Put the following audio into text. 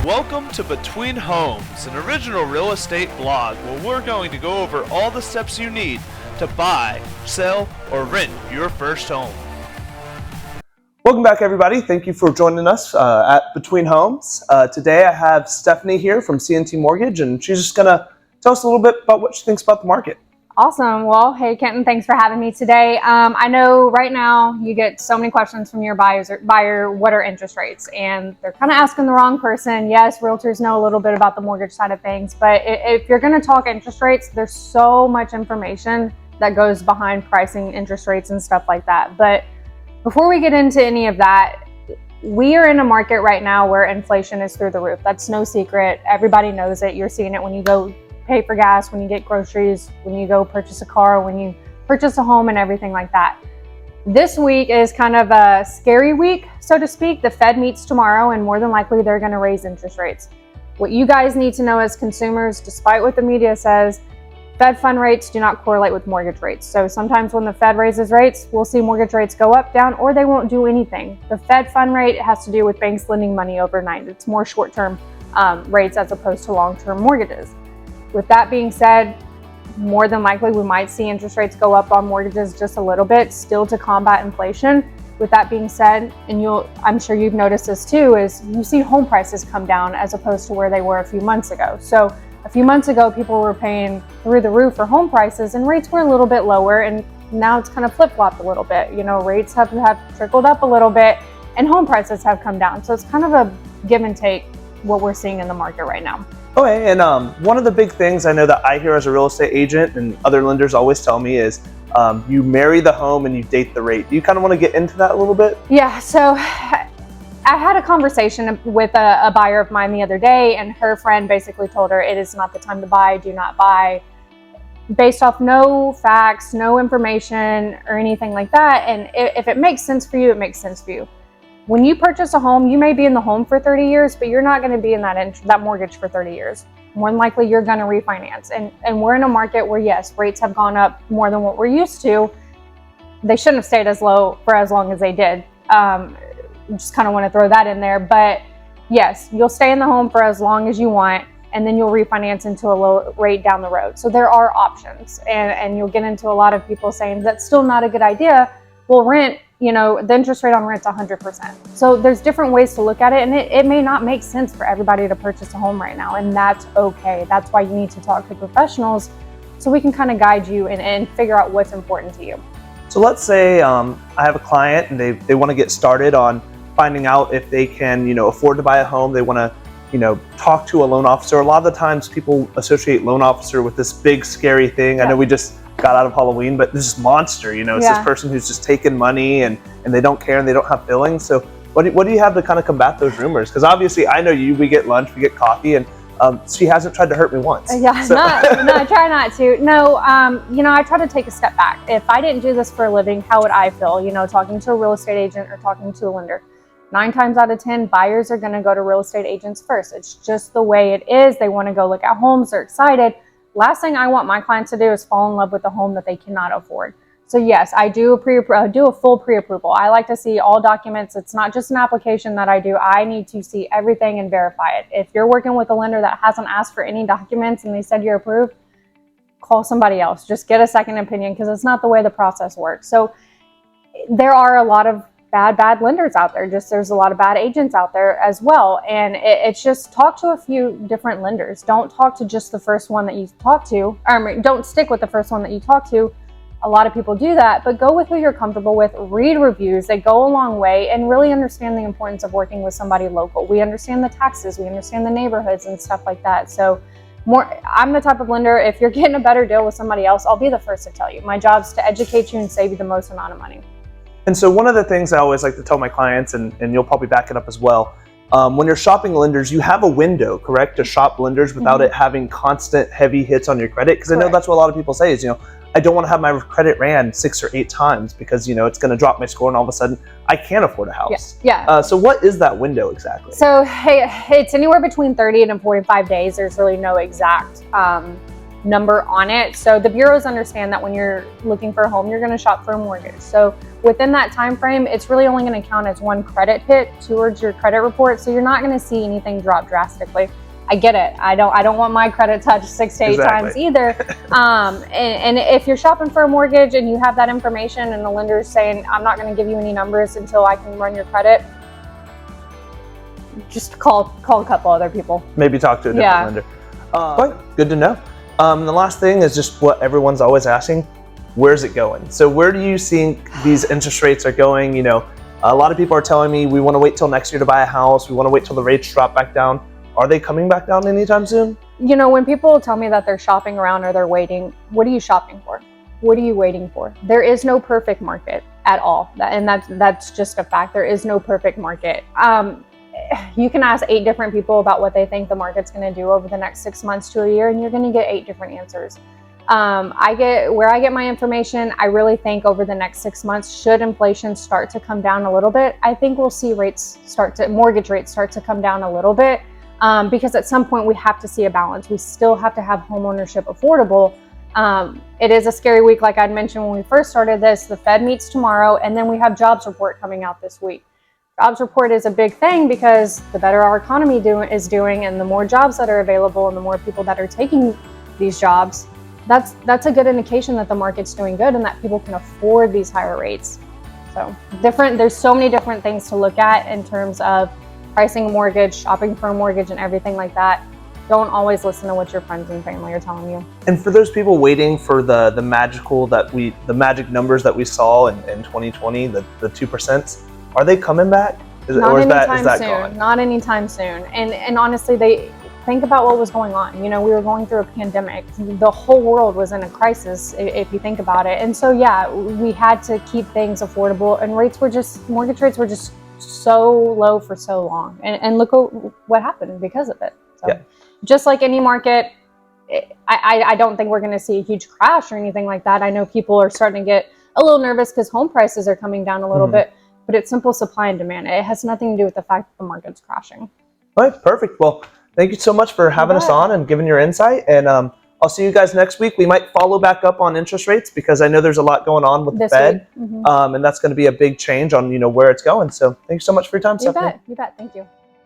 Welcome to Between Homes, an original real estate blog where we're going to go over all the steps you need to buy, sell, or rent your first home. Welcome back, everybody. Thank you for joining us at Between Homes. Today I have Stephanie here from CNT Mortgage, and she's just going to tell us a little bit about what she thinks about the market. Awesome. Well, hey, Kenton, thanks for having me today. I know right now you get so many questions from your buyer, what are interest rates? And they're kind of asking the wrong person. Yes, realtors know a little bit about the mortgage side of things, but if you're going to talk interest rates, there's so much information that goes behind pricing interest rates and stuff like that. But before we get into any of that, we are in a market right now where inflation is through the roof. That's no secret. Everybody knows it. You're seeing it when you go pay for gas, when you get groceries, when you go purchase a car, when you purchase a home and everything like that. This week is kind of a scary week, so to speak. The Fed meets tomorrow and more than likely they're going to raise interest rates. What you guys need to know as consumers, despite what the media says, Fed fund rates do not correlate with mortgage rates. So sometimes when the Fed raises rates, we'll see mortgage rates go up, down, or they won't do anything. The Fed fund rate has to do with banks lending money overnight. It's more short-term rates as opposed to long-term mortgages. With that being said, more than likely we might see interest rates go up on mortgages just a little bit, still to combat inflation. With that being said, and I'm sure you've noticed this too, is you see home prices come down as opposed to where they were a few months ago. So a few months ago, people were paying through the roof for home prices and rates were a little bit lower, and now it's kind of flip-flopped a little bit. You know, rates have trickled up a little bit and home prices have come down. So it's kind of a give and take what we're seeing in the market right now. Okay, and one of the big things I know that I hear as a real estate agent and other lenders always tell me is you marry the home and you date the rate. Do you kind of want to get into that a little bit? Yeah, so I had a conversation with a buyer of mine the other day, and her friend basically told her it is not the time to buy, do not buy, based off no facts, no information or anything like that. And if it makes sense for you, it makes sense for you. When you purchase a home, you may be in the home for 30 years, but you're not going to be in that mortgage for 30 years. More than likely, you're going to refinance. And we're in a market where, yes, rates have gone up more than what we're used to. They shouldn't have stayed as low for as long as they did. Just kind of want to throw that in there. But yes, you'll stay in the home for as long as you want, and then you'll refinance into a low rate down the road. So there are options. And you'll get into a lot of people saying that's still not a good idea. Well, rent, you know, the interest rate on rent's 100%. So there's different ways to look at it, and it may not make sense for everybody to purchase a home right now, and that's okay. That's why you need to talk to professionals so we can kind of guide you and figure out what's important to you. So let's say I have a client and they want to get started on finding out if they can, afford to buy a home. They want to, talk to a loan officer. A lot of the times people associate loan officer with this big scary thing. Yeah. I know we just got out of Halloween, but this monster, it's this person who's just taking money and they don't care and they don't have billings. So what do you have to kind of combat those rumors? Because obviously I know we get lunch, we get coffee, and she hasn't tried to hurt me once. Yeah, so. No, I try not to. No, I try to take a step back. If I didn't do this for a living, how would I feel? Talking to a real estate agent or talking to a lender. 9 times out of 10, buyers are going to go to real estate agents first. It's just the way it is. They want to go look at homes. They're excited. Last thing I want my clients to do is fall in love with a home that they cannot afford. So yes, I do a full pre-approval. I like to see all documents. It's not just an application that I do. I need to see everything and verify it. If you're working with a lender that hasn't asked for any documents and they said you're approved, call somebody else. Just get a second opinion, because it's not the way the process works. So there are a lot of bad lenders out there. There's a lot of bad agents out there as well. And it's just talk to a few different lenders. Don't talk to just the first one that you talk to, or don't stick with the first one that you talk to. A lot of people do that, but go with who you're comfortable with. Read reviews. They go a long way, and really understand the importance of working with somebody local. We understand the taxes, we understand the neighborhoods and stuff like that. So I'm the type of lender, if you're getting a better deal with somebody else, I'll be the first to tell you. My job is to educate you and save you the most amount of money. And so one of the things I always like to tell my clients, and you'll probably back it up as well, when you're shopping lenders, you have a window, correct, to shop lenders without it having constant heavy hits on your credit. Because I know that's what a lot of people say is, I don't want to have my credit ran 6 or 8 times because, it's going to drop my score and all of a sudden I can't afford a house. Yeah. So what is that window exactly? So it's anywhere between 30 and 45 days. There's really no exact number on it. So the bureaus understand that when you're looking for a home, you're going to shop for a mortgage. So within that time frame, it's really only going to count as one credit hit towards your credit report. So you're not going to see anything drop drastically. I get it. I don't want my credit touched 6 to 8 times either. And if you're shopping for a mortgage and you have that information and the lender is saying, I'm not going to give you any numbers until I can run your credit, just call a couple other people. Maybe talk to a different lender. But good to know. The last thing is just what everyone's always asking: where's it going? So where do you think these interest rates are going? You know, a lot of people are telling me we want to wait till next year to buy a house. We want to wait till the rates drop back down. Are they coming back down anytime soon? You know, when people tell me that they're shopping around or they're waiting, what are you shopping for? What are you waiting for? There is no perfect market at all, and that's just a fact. There is no perfect market. You can ask 8 different people about what they think the market's going to do over the next 6 months to a year, and you're going to get 8 different answers. Where I get my information, I really think over the next 6 months, should inflation start to come down a little bit, I think we'll see mortgage rates start to come down a little bit. Because at some point we have to see a balance. We still have to have homeownership affordable. It is a scary week, like I'd mentioned when we first started this. The Fed meets tomorrow, and then we have jobs report coming out this week. Jobs report is a big thing because the better our economy is doing, and the more jobs that are available, and the more people that are taking these jobs, that's a good indication that the market's doing good and that people can afford these higher rates. So there's so many different things to look at in terms of pricing a mortgage, shopping for a mortgage, and everything like that. Don't always listen to what your friends and family are telling you. And for those people waiting for the magic numbers that we saw in 2020, the 2%, are they coming back? Is that gone? Not anytime soon. And honestly, they think about what was going on. You know, we were going through a pandemic. The whole world was in a crisis, if you think about it. And so, yeah, we had to keep things affordable, and mortgage rates were just so low for so long, and look what happened because of it. So, just like any market, I don't think we're going to see a huge crash or anything like that. I know people are starting to get a little nervous because home prices are coming down a little bit, but it's simple supply and demand. It has nothing to do with the fact that the market's crashing. All right, perfect. Well, thank you so much for having us on and giving your insight. And I'll see you guys next week. We might follow back up on interest rates because I know there's a lot going on with the Fed, and that's going to be a big change on where it's going. So thank you so much for your time, Stephanie. You bet. Thank you.